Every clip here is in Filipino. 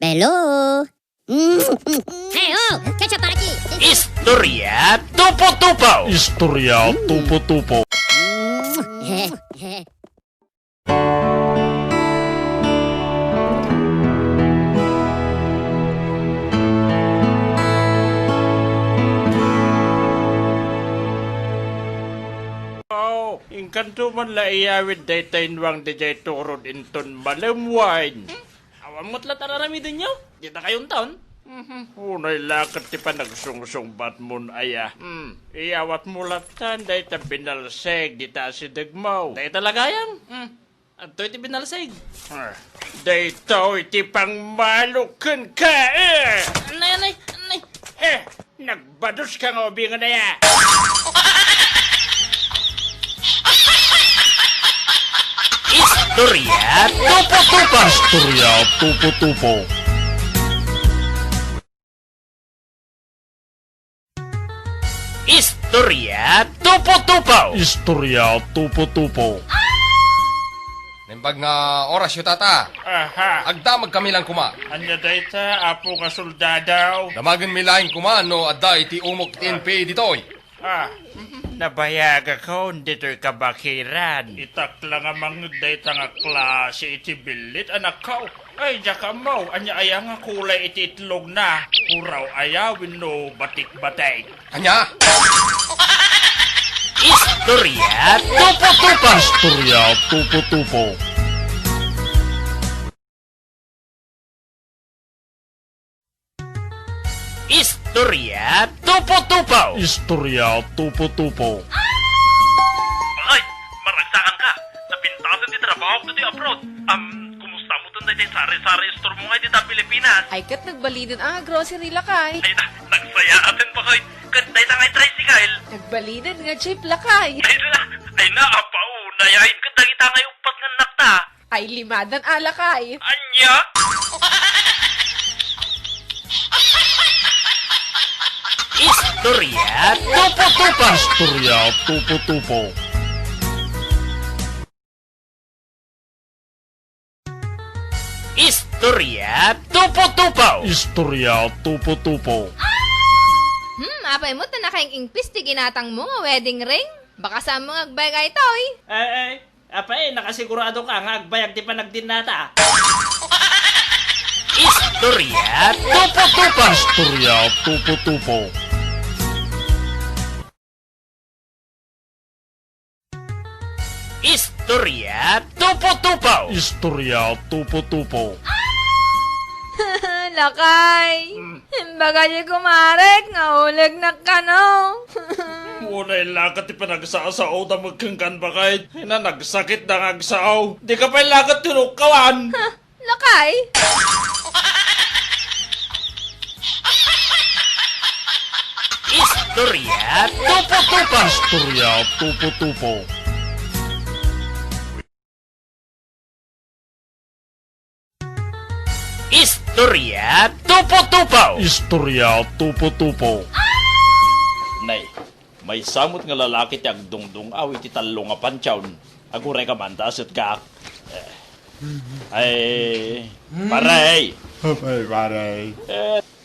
Hello? Hey, oh! Ketchup para aquí! Istorya Tupo-Tupo! Istorya Tupo-Tupo. Ingkan tu man la iyawid daytay nwang dijay turod inton malamwain. Awan mo't la tararami din nyo? Kita kayong taon? Unay lakat ti pa nagsungsong bat mon aya. Iyawat mo latan day ta binalseg di ta si dagmaw. Day talaga yan. At to'y ti binalseg. Day to'y ti pang malukan ka Anay. Nagbados ka nga obingan na ya. Istorya Tupo-Tupo! Istorya Tupo-Tupo. Istorya Tupo-Tupo! Istorya Tupo-Tupo. Nimbag nga oras yu tata. Aha. Agdamag kami lang kuma. Anya dayta, apo nga soldadaw. Damagan mi laing kuma no adda iti umok TNP ditoy. Nabayag ako, dito'y kabakiran. Itak lang ang mga dayta nga klase iti bilit, anak ko. Ay, jaka mo, anya aya nga kulay iti itlog na. Puraw ayawin no, batik-batik. Anya? Istorya Tupo-Tupo! Istorya Tupo-Tupo. Istorya Tupo-Tupo! Istorya Tupo-Tupo. Ay, maragsakan ka. Napintasan di trabaho ko di abroad. Kumusta mo dun dahil sari-sari store mo nga di ta Pilipinas? Ay, kat nagbalidon ang grocery lakay. Ay na, nagsaya atin ba kayo? Kanday na ngay tricycle. Nagbalidon nga jeep lakay. Ay na, apaw. Nayahin ka dagita ngay upat nga nakta. Ay, limadan alakay. Anya? Istorya Tupo-Tupo! Istorya Tupo-Tupo. Istorya Tupo-Tupo! Istorya Tupo-Tupo. Apay mo, tanakayang ingpis, ti ginatang mo nga wedding ring. Baka sa mga agbay toy. Apay, nakasigurado ka nga agbayag di pa nagdinata. Istorya Tupo-Tupo! Istorya Tupo-Tupo. Istorya Tupo-Tupo! Istorya Tupo-Tupo. Lakay. Baga niya kumarek, nga ulag na ka, no? Unay lakat ti panagsasao da magkangkan ba kahit na nagsakit na ngagsao. Di ka pa lakat tinukawan. Lakay. Istorya Tupo-Tupo! Istorya Tupo-Tupo. Istorya Tupo-Tupo! Istorya Tupo-Tupo. Nay, may samot nga lalaki ti agdungdung awi ti talo nga pansyawn. Aguray ka man, taas at kak. Ay, paray. Ay, paray.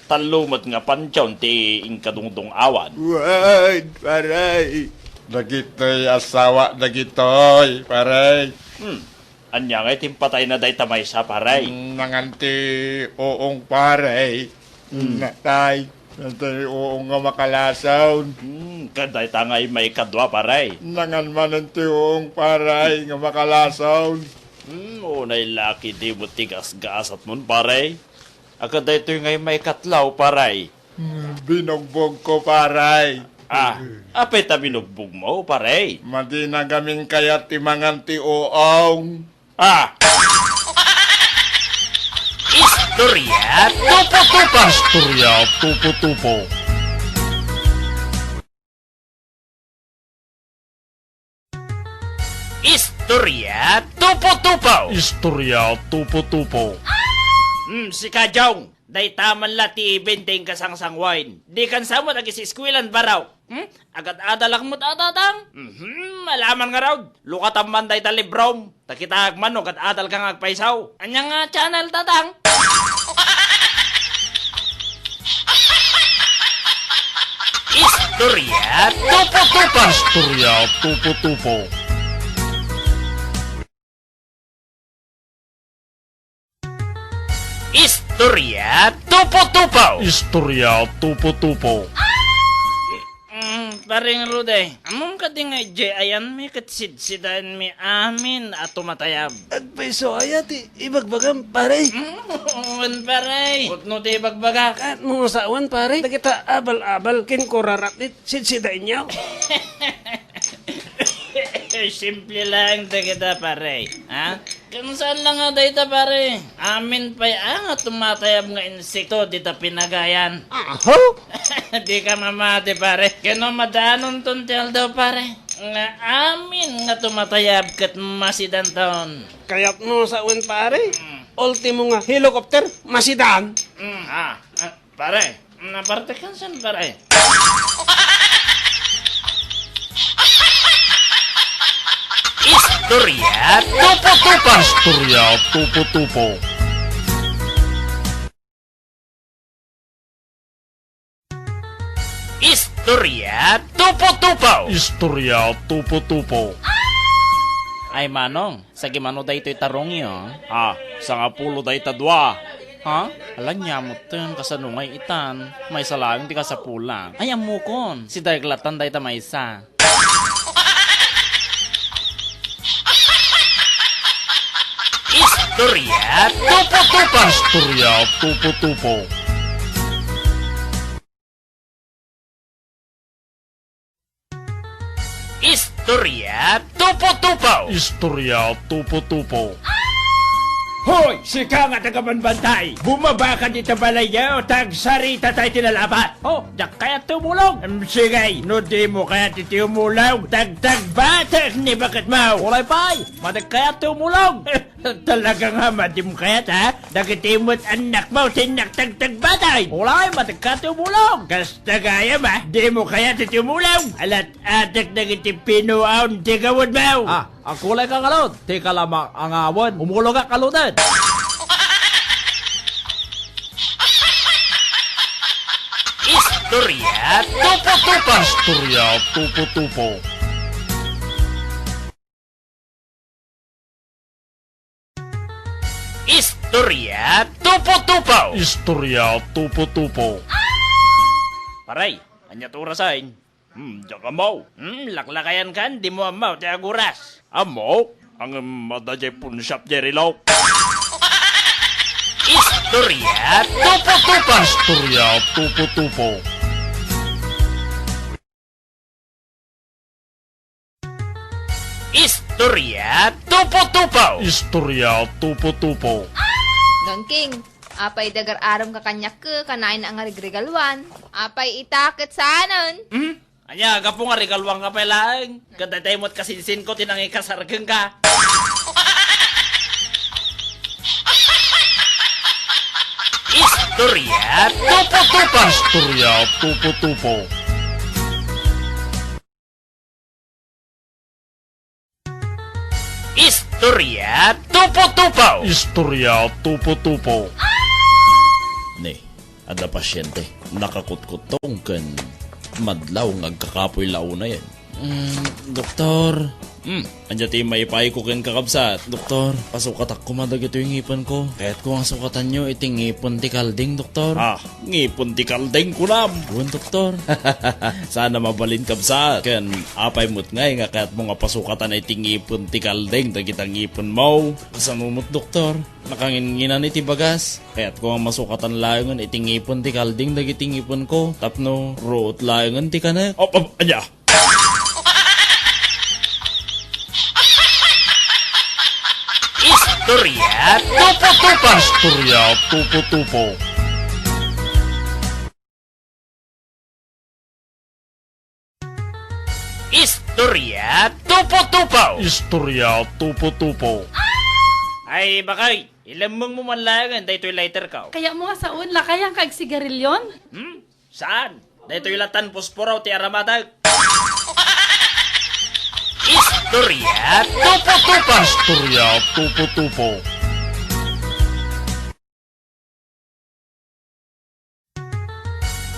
Talumot nga pansyawn ti ingkadungdung awan. Wait, paray. Dagitoy asawa, dagitoy, paray. Anya nga itimpatay na day tamay sa paray. Nanganti uong paray. Natay. Natay uong nga makalasaw. Kaday tangay may kadwa paray. Nangan mananti uong paray nga makalasaw. Unay laki di mo tigas-gasat mon paray. Akaday ito ngay may katlaw paray. Binugbog ko paray. Apay ta binugbog mo paray. Madi na gaming kayat ti manganti uong. Istorya Tupo-Tupo! Istorya Tupo-Tupo. Istorya Tupo-Tupo! Istorya Tupo-Tupo. Si Kajong, day taman la ti benteng kasang wine. Di kan samo nag-isiskwilan baraw. Agad-adalak mo't atatang. Malaman nga raw. Lukatam man day talibrom. Takitag man, agad-adal kang agpaisaw. Anya nga channel tatang. Istorya tupo-tupo. Istorya tupo-tupo. Istorya tupo-tupo. Istorya tupo-tupo. Paring Ruday, among ka di nga ayan may katsidsidan mi amin at tumatayab. Agpaiso ayat, ibagbagan pare. Uwan paray. Utno ti bagbaga. At mo sa awan pare, kita abal-abal kin koraratit sidsida inyo. Simple lang ta kita pare. Ha? Kung saan lang nga dayta pare? Amin pa'y nga tumatayab nga insekto dita pinagayan. Aho? Di ka mamati pare. Kano madanon tuntel daw pare. Nga amin nga tumatayab kat masidan taon. Kayat mo sa awan pare, ultimo nga helicopter, masidan. Pare, naparte kan saan pare? Istorya tupo-tupo. Istorya tupo-tupo. Istorya tupo-tupo. Istorya tupo-tupo. Ay manong, sa gimano da ito'y tarong yo? Sa nga pulo da itadwa. Ha? Alam niya mo ten, kasanungay itan. May salayang di ka sa pula. Ay amukon, si Daglatan da ita may isa. Istorya tupo-tupo. Istorya tupo-tupo. Istorya tupo-tupo. Istorya tupo-tupo. Hoy! Sika nga taga-banbantay! Bumaba ka dito balayaw, tagsarita tayo tinalabat! Oh, dak kaya tumulong! Sige, no di mo kaya titumulong, tag-tag-batag ni bakit mo! Ulay pay! Madag kaya tumulong! Talaga nga, madim kaya ta? Dagitimot anak mo, sinak tag-tag-batay! Ulay, madag kaya tumulong! Kasta gaya ma, di mo kaya titumulong! Alat atak nagitipinuaon, di gawad mo! Ang kulay ka kalod, di ka lamang ang awan, umulong ka kaludan. Istorya tupo-tupo. Istorya tupo-tupo. Istorya tupo-tupo. Istorya tupo-tupo. Paray, anyat orasain. Diyan ka mo. Laklakayan kan, di mo amaw, di aguras. Amo, ang madajay punsyap jerilaw. Istorya tupo-tupo. Istorya tupo-tupo. Istorya tupo-tupo. Istorya tupo-tupo. Don King, apay dagar aram ka kanyak ka, kanain ang regregalwan. Apay itakit sa anon. Anya, gapo nga regalwang ka lang. Kadatay mo't kasinsin ko, tinangi kasargang ka. Istorya tupo-tupo. Istorya tupo-tupo. Istorya tupo-tupo. Istorya tupo-tupo. Ne, ada pasyente. Nakakutkutong kan madlaw ng agkakapoy launa yan. Doktor. Anya ti may pay ko ken kakabsat. Doktor, pasukat ako madag ito yung ngipon ko. Kaya't kung ang sukatan nyo, iting ngipon ti kalding, doktor. Ngipon ti kaldeng kunam. Buwan, doktor. Sana mabalin kabsat. Ken apay mo't ngay nga kaya't mga pasukatan ay tingipon ti kaldeng dagitang ngipon mo. Kasamumot, doktor. Nakanginginan iti bagas. Kaya't kung ang masukatan layangan itingipon ti kalding dagiting ngipon ko. Tapno, root layangan ti kanak. Anya. Istorya tupo-tupo. Istorya tupo-tupo. Istorya tupo-tupo. Istorya tupo-tupo. Ay, bakay. Ilamang mo man layangan, dahil lighter ka. Kaya mo nga sa unla, kaya kag sigarilyon? Saan? Dahil latan posporo ti aramatag. Istorya tupo-tupo. Istorya tupo-tupo.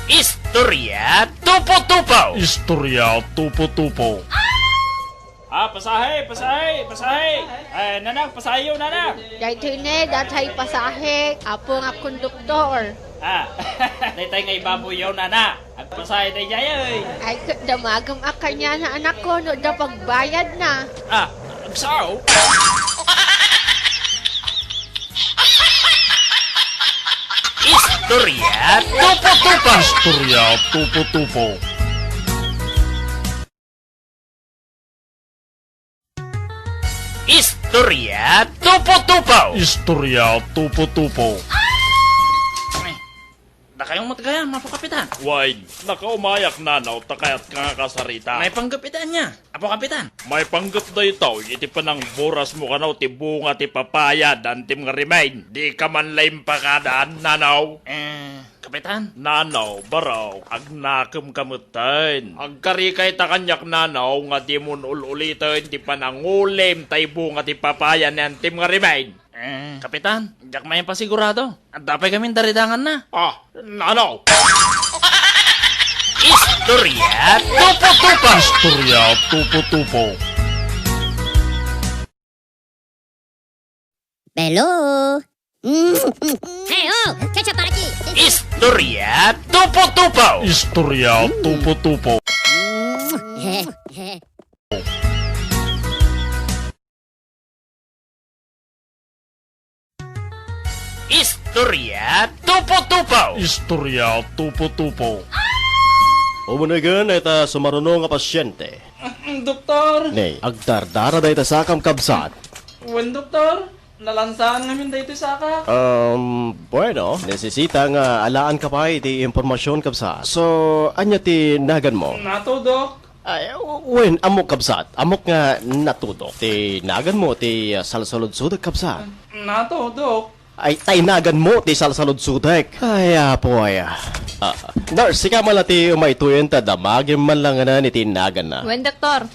Istorya Istorya Tupo-Tupo. Istorya Tupo-Tupo. Pasahe. Nanang, pasahe yun, nanang. Dito ne, datay pasahe. Apo nga konduktor. Daytay nga ibaboy yun, nana. At pasahe tayo jay. Ay, damagam akanya na anak ko no da pagbayad na. So? Istorya Tupo-Tupo. Istorya Tupo-Tupo. Istorya Tupo-Tupo. Istorya Tupo-Tupo. Da kayong matgayan, mapo kapitan. Why, nakaumayak nanaw, takayat ka kasarita. May pangkapitan niya. Apo kapitan. May panggat da ito, iti pa ng boras mo kanaw, ti bunga ti papaya, dan tim nga remain. Di ka man laim pakadaan, nanaw. Kapitan? Nanaw, baraw, ag nakam kamutan. Ag karikay ta kanyak nanaw, nga di mo ululitin, ti panangulim, tay bunga ti papaya, niyan tim nga remain. Kapitan, jak may pasigurado. At dapat kami daridangan na. Nanaw. Istorya Tupo-Tupo. Istorya Tupo-Tupo. Hello. Hey, ketchup para aquí. Istorya Tupo-Tupo. Istorya Tupo-Tupo. Istorya Tupo-Tupo. Istorya Tupo-Tupo. Umunagan ita sumarunong nga pasyente. Doktor, Nay, agdardara da ita sakam kabsat. when doktor, nalansaan namin dito sa ka. Bueno, nesesita nga alaan ka pa iti impormasyon kabsat. So, anya ti nagan mo? Nato, Dok. Ay, when amok kabsat, amok nga natudok. Ti nagan mo ti salsalod-sudak kabsat. Nato, Dok. Ay, tainagan mo ti salsalod-sudak. Ay, apo ay. Nurse, sika malati umaituyen ta damagin man lang na ni tinagan na. Wen, doktor.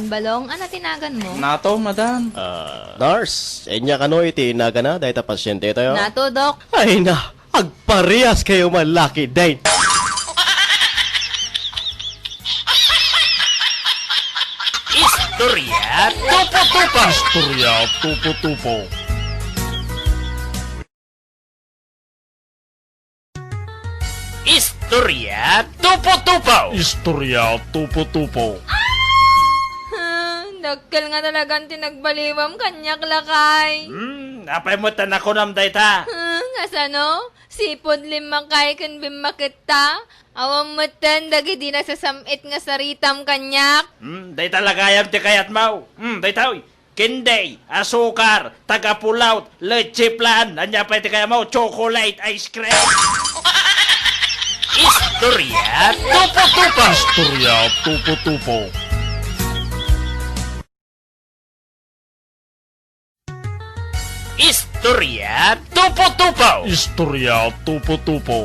Balong, ano tinagan mo? Nato, madam. Nurse, enya kano itinagan na dahil ta pasyente tayo? Nato, Dok. Ay na, agparehas kayo malaki din. Istorya Tupo-Tupo. Istorya Tupo-Tupo. Istorya Tupo-Tupo. Istorya Tupo-Tupo. Dakkel nga talagang tinagbaliwam kanyak lakay. Apay mo tanako nam dayta. Nga sano? Sipod limang kay kan bimakita. Awam mo tan dagiti na sasamit nga saritam kanyak. Dayta lagayam ti kayat mau. Dayta oy. Kinday, asukar, tagapulaut, leche plan, anya pa ti kaya mau, chocolate ice cream. Istorya Tupo-Tupo. Istorya Tupo-Tupo. Istorya Tupo-Tupo. Istorya Tupo-Tupo.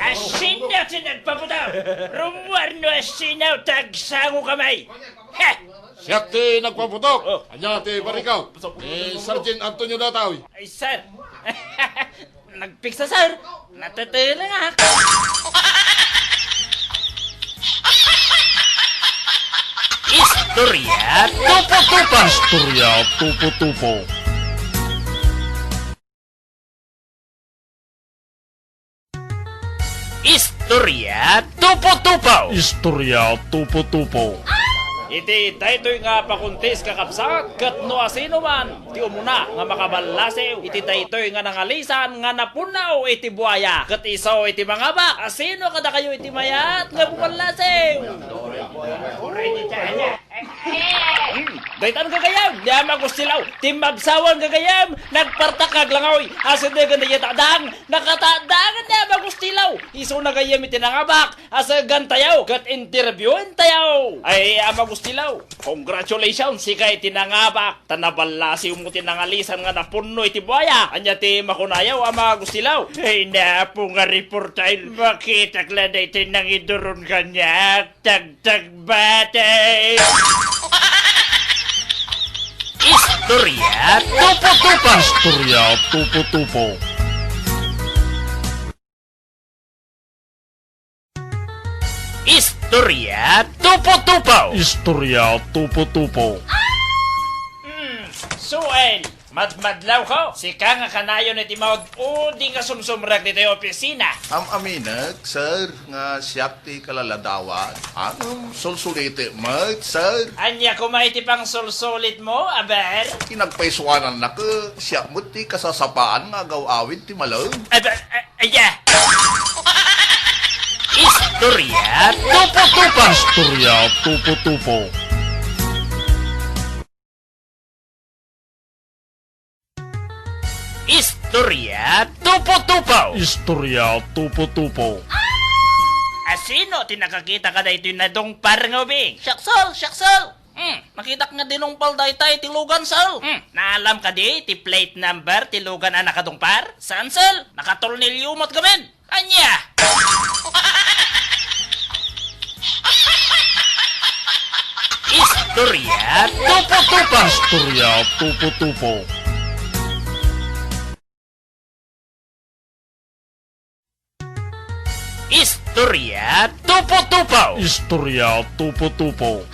Asinaw ti nagpapudaw! Rumuar no asinaw, tagsango kamay! Ha! Siya ti nagpaputok. Anya ti barikaw. Sergeant Antonio Dataw. Ay, sir! Nagpiksa, sir! Natatala nga! Istorya Tupo-Tupo. Istorya Tupo-Tupo. Istorya Tupo-Tupo. Istorya Tupo-Tupo. Iti daytoy nga pakuntis kakabsat ket no asino man ti umuna nga makabalasiw iti daytoy nga nangalisan nga napunaw iti buaya ket iso iti mga bak asino kada kayo iti mayat nga bumalasiw. Daytan gagayam, di magustilaw, timabsawan gagayam, nagpartakag langoy, asa de ganda yatadang, nakatadangan di magustilaw, iso nagayam itinangabak, asa gantayaw, kat interviewin tayaw. Ay, magustilaw, congratulations, sikay tinangabak, tanabalasi mo tinangalisan nga napuno iti buaya, anya ti makunayaw, magustilaw. Ay, napo nga reportail, makita kladay tinangiduron kanya, tagtag batay. Istorya Tupo-Tupo. Istorya Tupo-Tupo. Istorya tupo-tupo. Istorya tupo-tupo. Suel, madmadlaw ko. Sika nga kanayon iti mawag o di nga sumsumrag dito yung opisina. Aminag, sir, nga siyak ti kalaladawan. Anong sulsuliti mo, sir? Anya kumay ti pang sulsulit mo, aber? Kinagpaisuanan na ka, siyak mo ti kasasapaan nga gawawin ti malaw. Aya! Istorya tupo-tupo. Istorya tupo-tupo. Istorya tupo-tupo. Istorya tupo-tupo. Asino tinakakita ka dahito yung nadong parang ubing? Shaksol! Nakita nga dinungpal daytay tilugan, sal. Naalam ka di, ti plate number, tilugan ang nakadungpar? Saan, sal? Nakatulnilyumot gamin. Anya! Istorya tupo-tupo. Istorya tupo-tupo. Istorya tupo-tupo. Istorya tupo-tupo.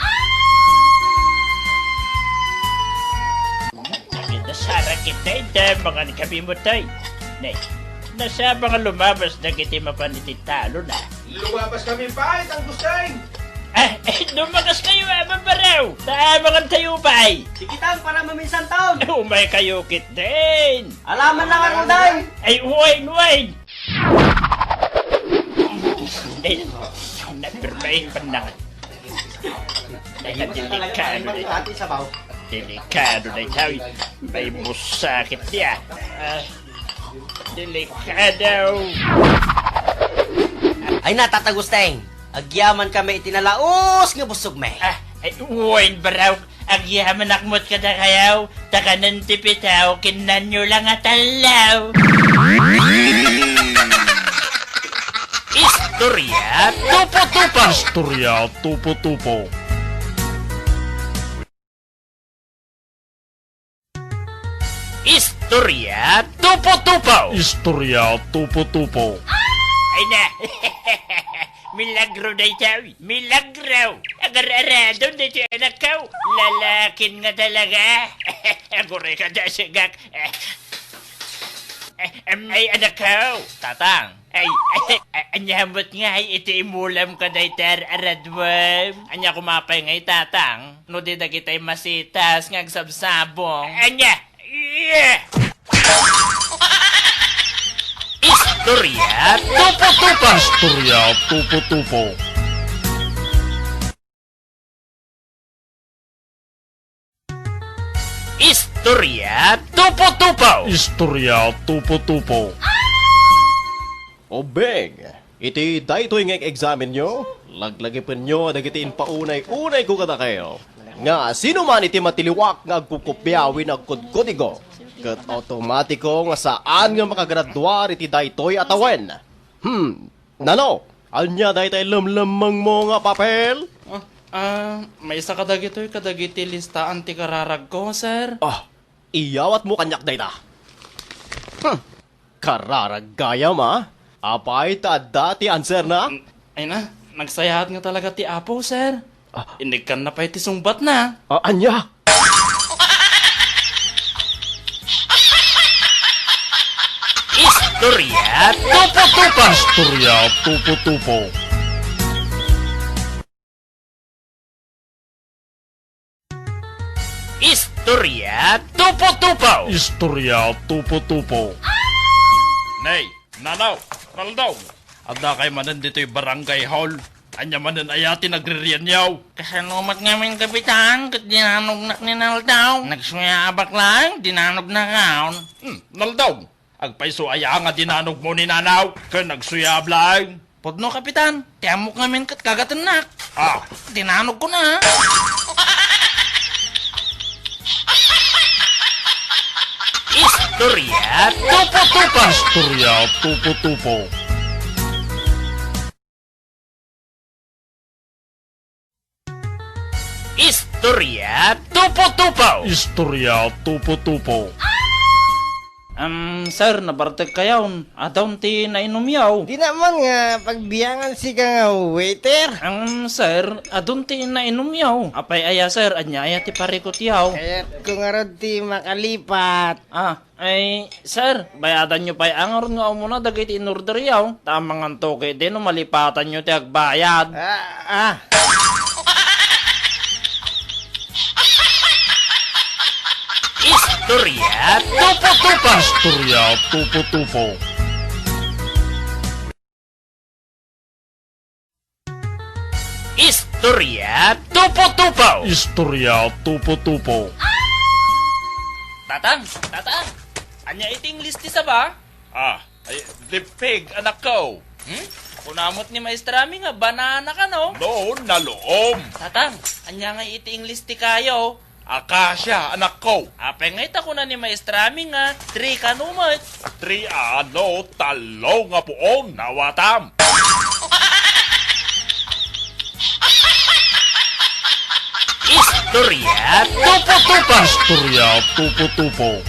Nasara kita ito, mga nikabi mo tayo. Nay, nasa mga lumabas na kita mapanititalo na. Lumabas kami pa, ang gustay. Lumagas kayo, mabaraw. Taamangan tayo ba ay? Sikitan para maminsan taon. Umay kayo kit din. Alaman lang ang day. Ay, wine. Ay, napirmain pa na. Ay, delikado na. Delikado na itaw. May busakit niya. Delikado. Ay natatagusteng. Agyaman kami itinalaos nga busog me. Ay, wine baraw. Agyaman akmot ka na kayaw. Takanan tipitaw, kinan nyo lang at alaw. Istorya tupo-tupo. Istorya tupo-tupo. Istorya tupo-tupo. Istorya tupo-tupo. Ay na. Milagro na itaw. Milagro. Agar-arado na ito anak ko. Lalakin nga talaga. Agure ka na sigak. Ay anak ko. Tatang. Ay, anyamot nga ay iti imulam ka na itar aradwam. Anya kumapay ngay tatang. No di na kita'y masitas ngag sabsabong. Anya. Yeah. Istorya tupo-tupo. Istorya tupo-tupo. Istorya tupo-tupo. Istorya tupo-tupo. Obeng, iti daytoy nga examen nyo, laglagipin nyo dagitiin paunay-unay ko kada kayo. Nga sino man iti matiliwak nga agkukupyawin agkudkudigo. Kat automatiko nga saan nga makagraduar iti daytoy atawen. Nano? Anya daytoy lamlamang mo nga papel? May isa kadagiti listaan ti kararag ko, sir. Iyawat mo kanyak dayta. Kararag gaya ma? Apay ta dati answer na? Ay na, nagsayahat nga talaga ti Apo, sir. Inigkan na pa iti sungbat na. Anya? Istorya tupo-tupo. Istorya tupo-tupo. Istorya tupo-tupo. Istorya tupo-tupo. Nay, nanaw, Raldog. Adda kay manan dito'y barangay hall. Anya manan ayati nagririyan yaw. Kasanumat ngamin kapitan, kat dinanugnak ni Naldaw. Nagsuyabak lang, dinanog na kaon. Naldog. Agpaiso aya nga dinanog mo ni nanaw. Kaya nagsuyab lang. Podno kapitan, tiamok ngamin kat kagatanak. Dinanog ko na. Istorya tupo-tupo. Istorya tupo-tupo. Istorya tupo-tupo. Istorya tupo-tupo. Sir, nabartag kayaw. Adon ti nainom yaw. Di naman nga, pagbiyangan si ka nga waiter. Sir, adon ti nainom yaw. Apay aya, sir, anya aya ti parikot yaw. Kaya't kung arad ti makalipat. Sir, bayadan nyo pa'y angar nga muna dagiti in-order yaw. Tamang ang toke din, malipatan nyo ti agbayad. Istorya Tupo-Tupo! Istorya Tupo-Tupo. Istorya Tupo-Tupo! Istorya Tupo-Tupo. Tatang! Anya iting listi sa ba? Lipig, anak ko. Ako namot ni maestrami nga, banana ka no? No, naloom. Tatang, anya nga iting listi kayo. Akasya, anak ko. Apay nga ita ko na ni maestrami nga, 3 kanumat. 3 talo nga puon, nawatam. Istorya Tupo-Tupo! Istorya Tupo-Tupo.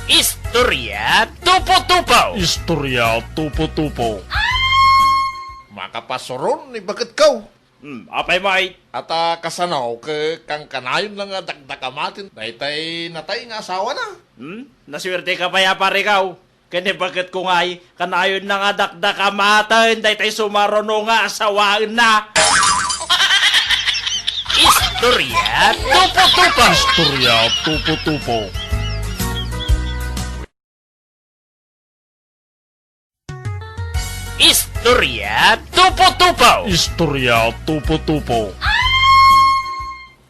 Istorya Tupo-Tupo! Istorya Tupo-Tupo. Makapasoron ni bagat ka. Apay may. At kasanaw kang kanayon lang nga dagdakamatin. Dahitay natay nga asawa na. Naswerte ka pa ya pare kaw. Kani bakit ko nga'y kanayon na nga dakdakamatan. Dahitay sumarono nga asawaan na. Istorya Tupo-Tupo! Istorya Tupo-Tupo. Istorya Tupo-Tupo! Istorya Tupo-Tupo.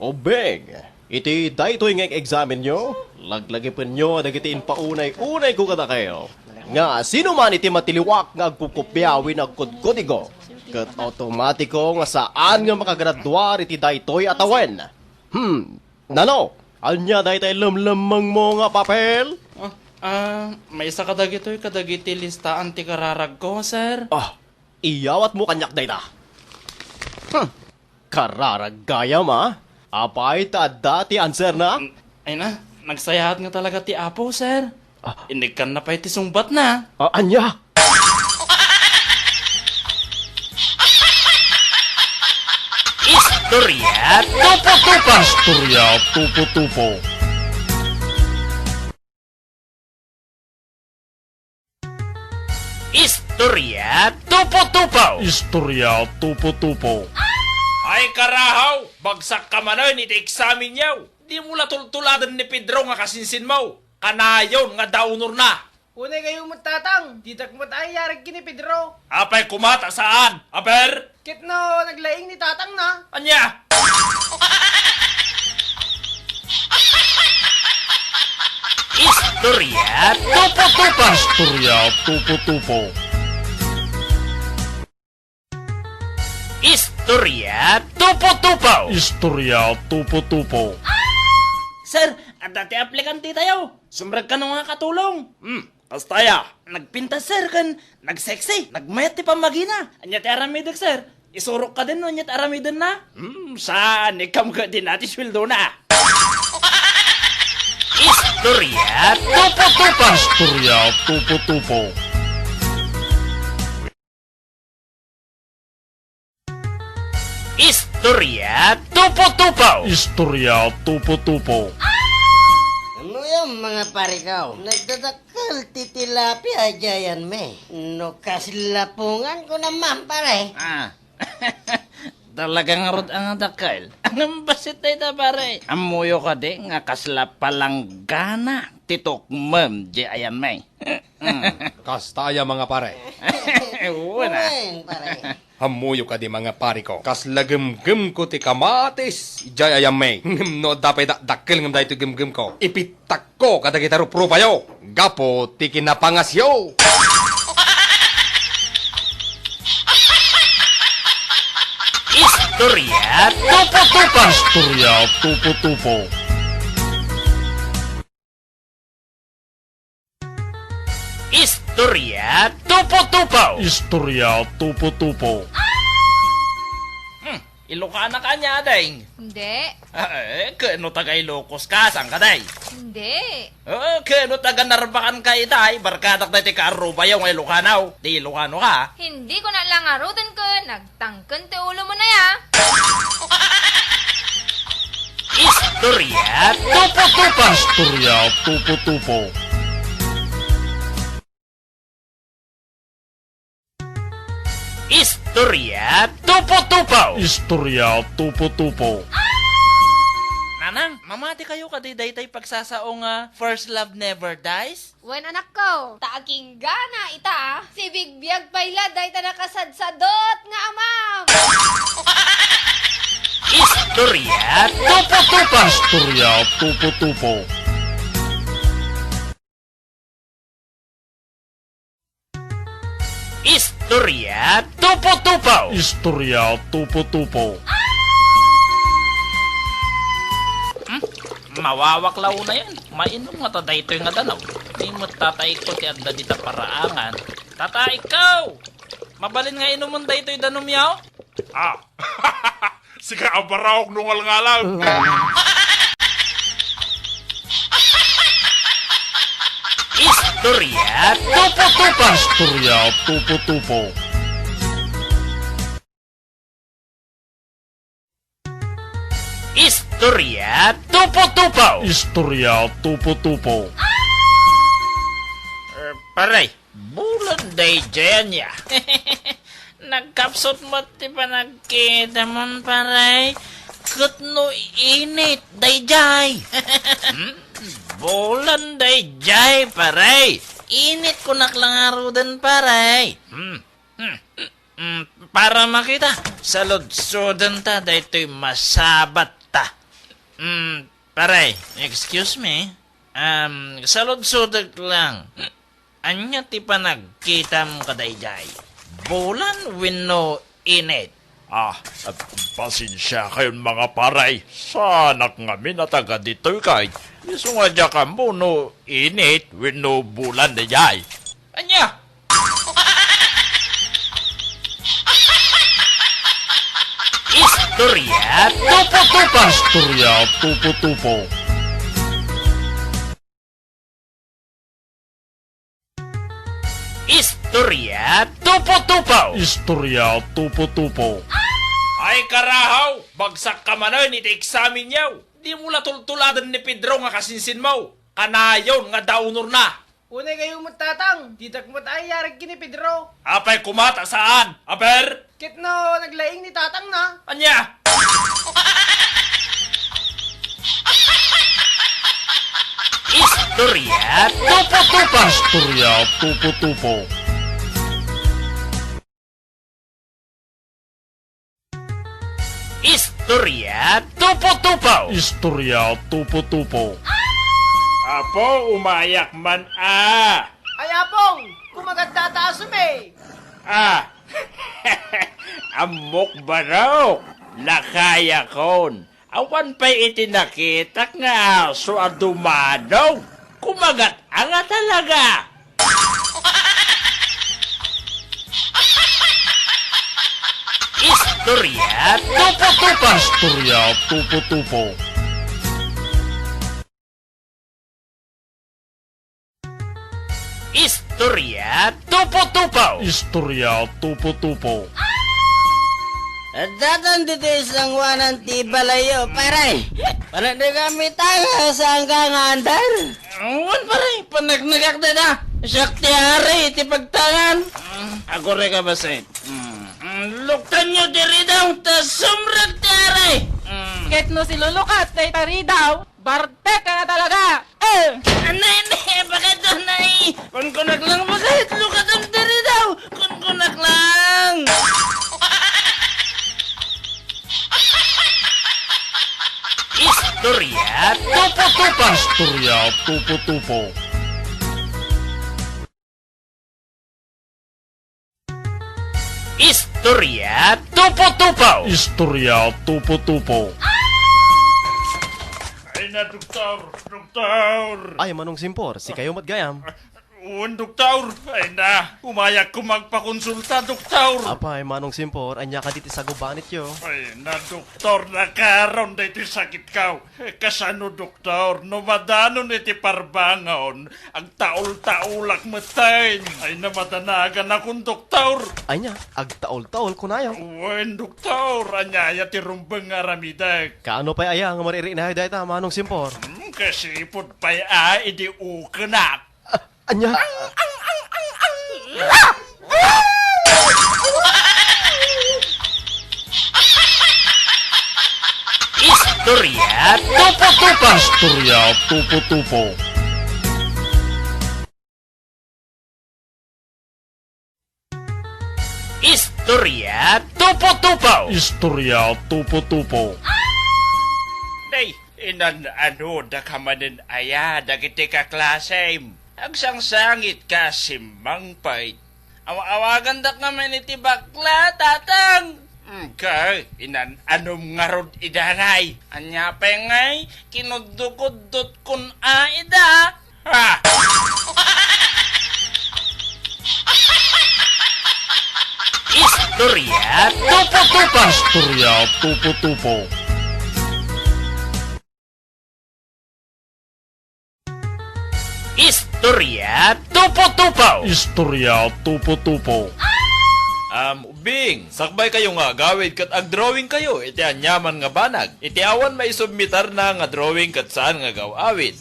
Obeng, iti daytoy nga examen nyo, laglagipin nyo dagitiin paunay-unay ko kada kayo. Nga sino man iti matiliwak nga agkukupyawin agkudkudigo, kat automatiko nga saan nga makagraduar iti daytoy atawen. Nano? Anya daytoy lamlamang mo nga papel? May isa kadagiti listaan ti kararag ko, sir. Iyawat mo kanyak dayta. Kararag gaya ma? Apay ta dati answer na? Ay na, nagsayahat nga talaga ti Apo, sir. Inikan na pa'y ti sungbat na. Anya? Istorya Tupo-Tupo! Istorya Tupo-Tupo. Istorya Tupo-Tupo! Istorya Tupo-Tupo. Ay karahaw, bagsak ka manon iti examin yaw. Di mo latultuladan ni Pedro nga kasinsin mo. Kanayon nga daunor na. Unay kayo matatang, di takmat ay yarig kini Pedro. Apay kumata saan? Aber? Kit no, naglaing ni tatang na. Anya? Istorya Tupo-Tupo! Istorya Tupo-Tupo. Istorya Tupo-Tupo! Istorya Tupo-Tupo. Sir, at dati aplikante tayo. Sumrag ka nung nga katulong. Astaya. Nagpinta, sir, kan nagseksi. Nagmayat ti pamagina. Anya ti aramidag, sir. Isurok ka din, no? Anya ti aramidan na. Saan? Ikam ka din natin sweldo na. Istorya Tupo-Tupo! Istorya Tupo-Tupo. Istorya Tupo-Tupo! Istorya Tupo-Tupo. Ano yan mga parikaw? Nagdadakal titilapia jayan me. No kasilapungan ko naman pare. Talagang rod ang dakal. Ang basit tayo pare. Amuyo ka di nga kasla palang gana. Titok mem di ayan may. Kastaya mga pare. Wala. Pare. Hamuyo ka di mga pare ko. Kas lagem-gem ko ti kamatis. Ijay ayam may. No dapay dakkel ngam dahi ti gem-gem ko. Ipitak ko kada kita ruprupa yo. Gapo ti kinapangas yo. Istorya Tupo-Tupo! Istorya Tupo-Tupo. Istorya Tupo-Tupo! Istorya Tupo-Tupo. Ilocana ka niya, day. Hindi. Kano taga Ilocos ka? Saan ka, day? Hindi. Kano taga Narbacan ka, itay? Barkadak na ti Karuba yung Ilocanaw. Di Ilocano ka? Hindi ko na lang arutan ko. Nagtangkan ti ulo mo na ya. Istorya tupo-tupo. Istorya tupo-tupo. Istorya tupo-tupo. Istorya tupo-tupo. Nanang, mamati kayo kadiday-day pagsasaong First Love Never Dies? Wen anak ko, taaking gana ita, si Bigbiag payla day ta nakasadsadot nga amam. Istorya tupo-tupo. Istorya tupo-tupo. Istorya tupo-tupo. Istorya tupo-tupo. Mawawaklaw na yan. Mainom nga taday ito yung adanaw. May matatay ko ti adda dita paraangan. Tata, ikaw! Mabalin nga inuman da ito yung danom yaw? Sika abaraok nungal-ngalaw. Istorya tupo-tupo. Istorya tupo-tupo. Istorya tupo-tupo. Istorya tupo-tupo. Paray, bulan day dyan ya. Nagkapsot mo ti pa nagkita mon paray. Kutno init day jay. Bulan day jay paray. Init ko naklangaro din paray. Para makita, salod-sodan ta day to'y masabat ta. Paray, excuse me. Salod-sodag lang. Anya ti pa nagkita mo kadayjay? Bulan wino init. Pasensya kayon mga paray. Sanak nga minataga dito kay. Iso nga dya ka mo no init when no bulan na jay. Anya? Istorya tupo-tupo. Istorya tupo-tupo. Istorya tupo-tupo. Istorya tupo-tupo. Ay karahaw, bagsak ka manoy ni examin yaw. Di mo latultuladan ni Pedro nga kasinsin mo. Kanayon nga daunor na. Unay kayo matatang, ditak mo tayo yarig kini Pedro. Apay kumata saan? Aber? Kitno, naglaing ni tatang na. Anya? Istorya tupo-tupo. Istorya tupo-tupo. Istorya tupo-tupo. Istorya tupo-tupo. Apo, umayak man Ay apong, kumagandataas eh. Amok barok. Lakaya kon. Awan pa'y itinakitak nga aso adumadong. Kumagat anga talaga. Istorya tupo-tupo. Istorya tupo-tupo. Istorya tupo-tupo. Istorya tupo-tupo. Datan dito isang wanan ti balayo, paray. Para di kami tayo sa hanggang andar. Awan paray, panagnagak na na. Sakti hari, ti pagtangan. Ako rin ka ba, Saint? Luktan nyo diri daw, tas sumrag ti hari. Kahit no si Lulukat, tay tari daw, bartek ka na talaga. Anay, bakit doon, nay? Kunkunak lang, bakit lukatan diri daw? Kunkunak lang. Istorya tupo-tupo. Istorya tupo-tupo. Istorya tupo-tupo. Istorya tupo-tupo. Ay na, doktor. Ay manong simpor, si kayo matgayam. doktor. Ay na, umayak ko magpakonsulta, doktor. Apay, Manong Simpor, anya ka dito sa gubanit yo. Ay na, doktor, nakaroon na iti sakit ka. Kasano, doktor, numadanon iti parbangaon, ang taol-taolak matay. Ay namadanagan akong doktor. Anya, agtaol-taol ko na yo. Wen, doktor, anyaya ti rumbang aramidag. Kaano pa'y aya nga maririinahay dahil Manong Simpor? Kasi pud pa'y idi ukenak. Anya? Istorya tupo-tupo. Istorya tupo-tupo. Istorya tupo-tupo. Istorya tupo-tupo. Day, inan ano da kamanin aya dagiti ka klase. Agsangsangit ka simbang pait. Awagan da kami iti bakla, tatang. Kay, inan anom nga rod idanay. Anya pengay, kinudukudot kun aida. Ha! Istorya tupo-tupo. Istorya tupo-tupo. Istorya tupo-tupo. Istorya tupo-tupo. Ubing, sakbay kayo nga gawid kat ag drawing kayo, iti anyaman nga banag. Iti awan may submitar na nga drawing kat saan nga gawawid.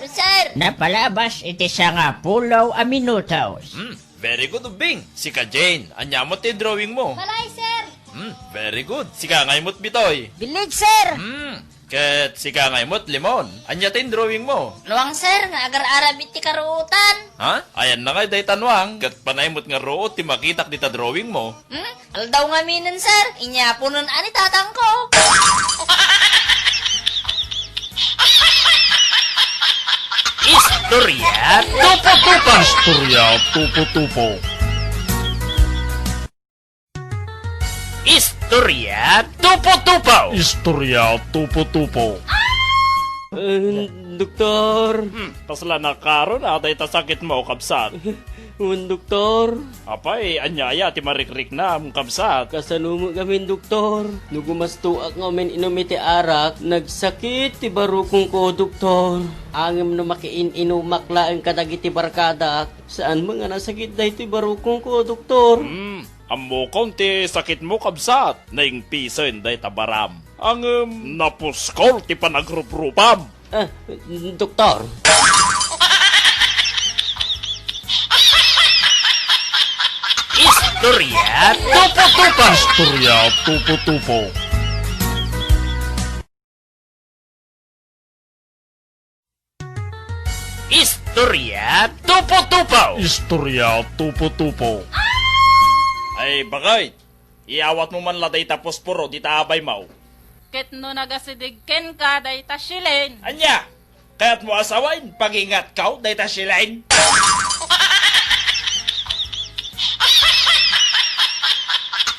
Sir! Napalabas iti siya nga pulaw a minutos. Very good, Ubing. Sika Jane, anyamot ti drawing mo. Balay, sir. Very good. Sika ngaymot bitoy. Bilig, sir! Ket sika ngaymot limon. Anya tin drawing mo. Luwang, sir, nga agar-arab iti karuutan. Ha? Ayan na nga day tanwang. Ket panaymot nga root ti makitak dita drawing mo. Aldaw nga minin, sir. Inyapunon ani tatang ko. Istorya tupo-tupo. Istorya tupo-tupo. Istorya tupo-tupo. Istorya tupo-tupo. Doktor. Tasla na karon atay ta sakit mo kabsat. Doktor. Apay, anyaya ti marikrik na ang kabsat. Kasanumo kami, doktor. Nugumastuak nga men inumiti arak, nagsakit ti barukong ko, doktor. Angem na makiin-inumakla ang kadagiti barkada. Saan mga nasakit dahi ti barukong ko, doktor? Amo konti sakit mo kabsat, naing piso inday tabaram. Ang napuskol ti panagrupropam. Doktor. Istorya tupo-tupo. Istorya tupo-tupo. Istorya tupo-tupo. Istorya tupo-tupo. Ay, bagay. Iawat mo man laday tapos puro, di taabay mau. Ket no nagasidigken ka, day tasilin. Anya, kaya't mo asawain, pagingat ka, day tasilain.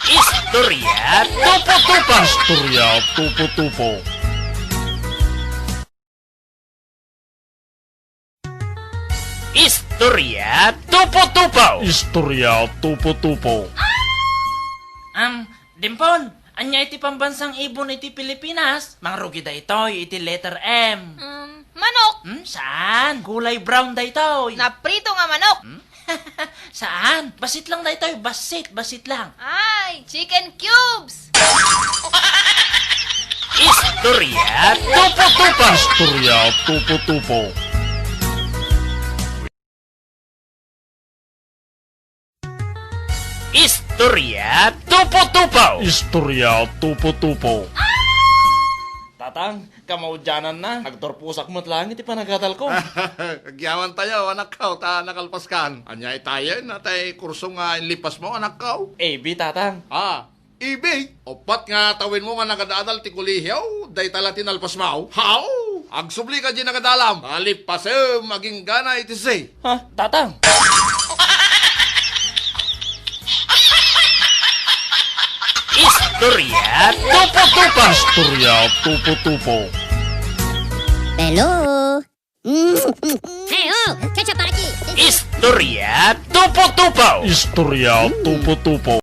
Istorya tupo-tupo. Istorya tupo-tupo. Istorya tupo-tupo. Istorya tupo-tupo. Dimpon, anya iti pambansang ibon iti Pilipinas, mangrugi da ito, iti letter M. Manok. Saan? Kulay brown da ito. Naprito nga manok. Saan? Basit lang da ito, basit lang. Ay, chicken cubes. Istorya tupo-tupo. Istorya tupo-tupo. Istorya tupo-tupo. Istorya tupo-tupo. Tatang, kamaudyanan na. Nagtorpusak mo't langit, ipanagatal ko. Agyaman tayo, anak ka, ta nakalpaskan. Anyay tayo, natay kurso nga inlipas mo, anak ka. AB, tatang. Ibig, opat nga tawin mo nga nagadadal ti kulihiyaw, day tala tinalpas mo. How? Agsubli ka di nagadalam. Alipas maging gana iti say. Ha, tatang? Istorya tupo-tupo. Istorya tupo-tupo. Hello? Hey, oh, ketchup para aquí. Istorya Tupo-Tupo! Istorya tupo-tupo.